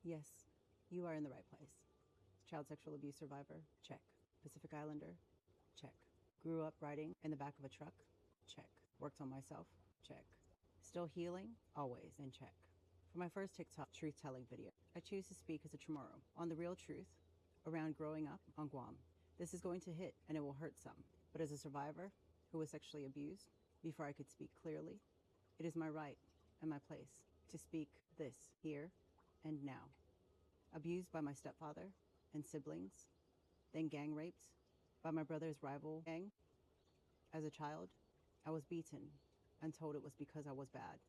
Yes, you are in the right place. Child sexual abuse survivor? Check. Pacific Islander? Check. Grew up riding in the back of a truck? Check. Worked on myself? Check. Still healing? Always in check. For my first TikTok truth-telling video, I choose to speak as a Chamorro on the real truth around growing up on Guam. This is going to hit and it will hurt some, but as a survivor who was sexually abused before I could speak clearly, it is my right and my place to speak this here and now. Abused by my stepfather and siblings, then gang raped by my brother's rival gang. As a child, I was beaten and told it was because I was bad,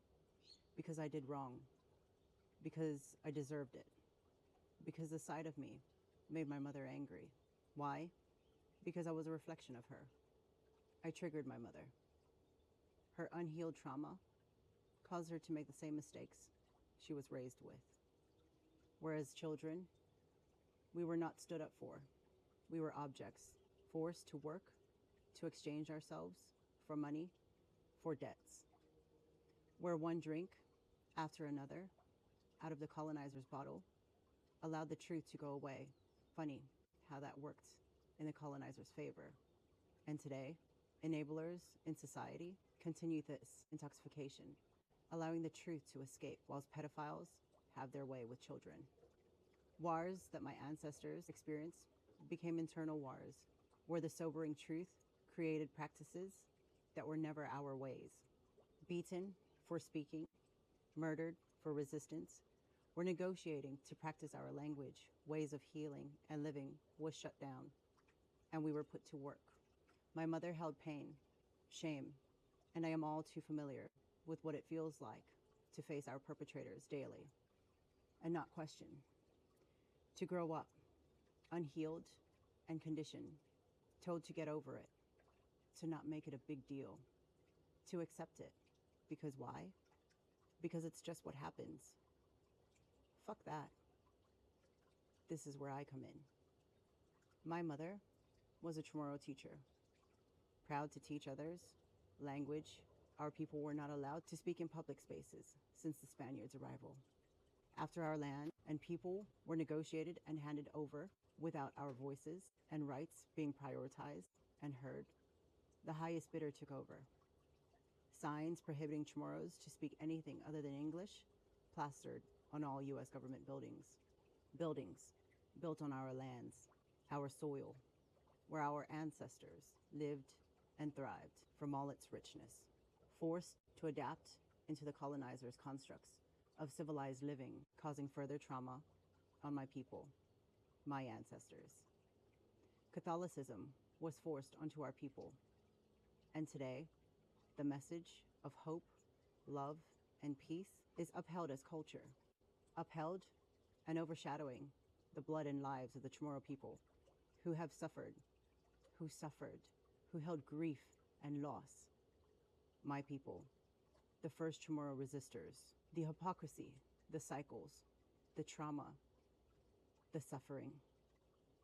because I did wrong, because I deserved it, because the sight of me made my mother angry. Why? Because I was a reflection of her. I triggered my mother. Her unhealed trauma caused her to make the same mistakes she was raised with. Whereas children, we were not stood up for. We were objects, forced to work, to exchange ourselves for money, for debts. Where one drink after another out of the colonizer's bottle allowed the truth to go away. Funny how that worked in the colonizer's favor. And today, enablers in society continue this intoxication, allowing the truth to escape whilst pedophiles have their way with children. Wars that my ancestors experienced became internal wars, where the sobering truth created practices that were never our ways. Beaten for speaking, murdered for resistance, we're negotiating to practice our language, ways of healing and living was shut down, and we were put to work. My mother held pain, shame, and I am all too familiar with what it feels like to face our perpetrators daily and not question. To grow up, unhealed and conditioned, told to get over it, to not make it a big deal, to accept it. Because why? Because it's just what happens. Fuck that. This is where I come in. My mother was a Chamorro teacher, proud to teach others language our people were not allowed to speak in public spaces since the Spaniards' arrival. After our land and people were negotiated and handed over without our voices and rights being prioritized and heard, the highest bidder took over. Signs prohibiting Chamorros to speak anything other than English plastered on all U.S. government buildings. Buildings built on our lands, our soil, where our ancestors lived and thrived from all its richness. Forced to adapt into the colonizers' constructs of civilized living, causing further trauma on my people, my ancestors. Catholicism was forced onto our people. And today, the message of hope, love, and peace is upheld as culture, upheld and overshadowing the blood and lives of the Chamorro people who have suffered, who held grief and loss. My people, the first Chamorro resistors, the hypocrisy, the cycles, the trauma, the suffering.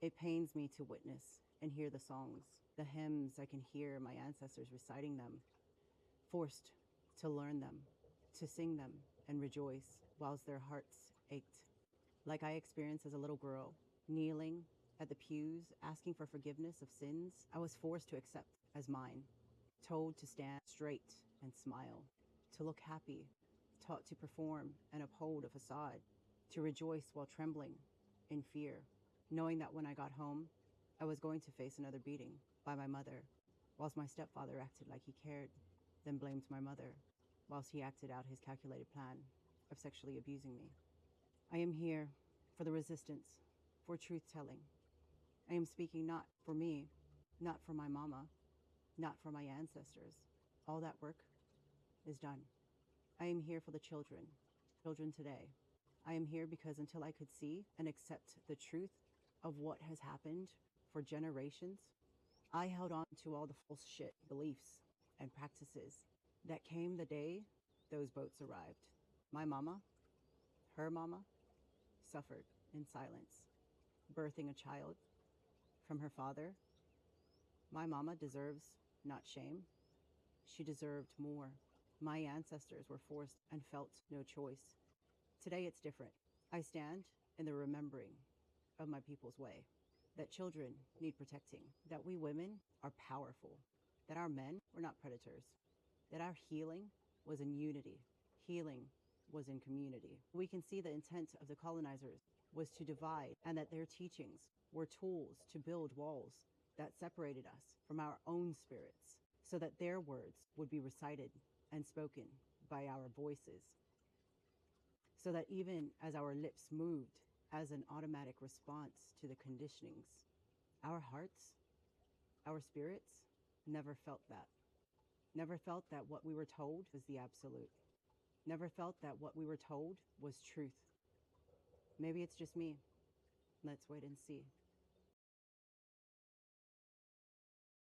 It pains me to witness and hear the songs, the hymns. I can hear my ancestors reciting them, forced to learn them, to sing them and rejoice whilst their hearts ached. Like I experienced as a little girl, kneeling at the pews, asking for forgiveness of sins I was forced to accept as mine, told to stand straight and smile, to look happy, taught to perform and uphold a facade, to rejoice while trembling in fear, knowing that when I got home, I was going to face another beating by my mother, whilst my stepfather acted like he cared, then blamed my mother, whilst he acted out his calculated plan of sexually abusing me. I am here for the resistance, for truth-telling. I am speaking not for me, not for my mama, not for my ancestors. All that work is done. I am here for the children today. I am here because until I could see and accept the truth of what has happened for generations, I held on to all the false shit beliefs and practices that came the day those boats arrived. My mama, her mama, suffered in silence, birthing a child from her father. My mama deserves not shame. She deserved more. My ancestors were forced and felt no choice. Today it's different. I stand in the remembering of my people's way, that children need protecting, that we women are powerful, that our men were not predators, that our healing was in unity, healing was in community. We can see the intent of the colonizers was to divide, and that their teachings were tools to build walls that separated us from our own spirits, so that their words would be recited and spoken by our voices, so that even as our lips moved as an automatic response to the conditionings, our hearts, our spirits never felt that. Never felt that what we were told was the absolute. Never felt that what we were told was truth. Maybe it's just me. Let's wait and see.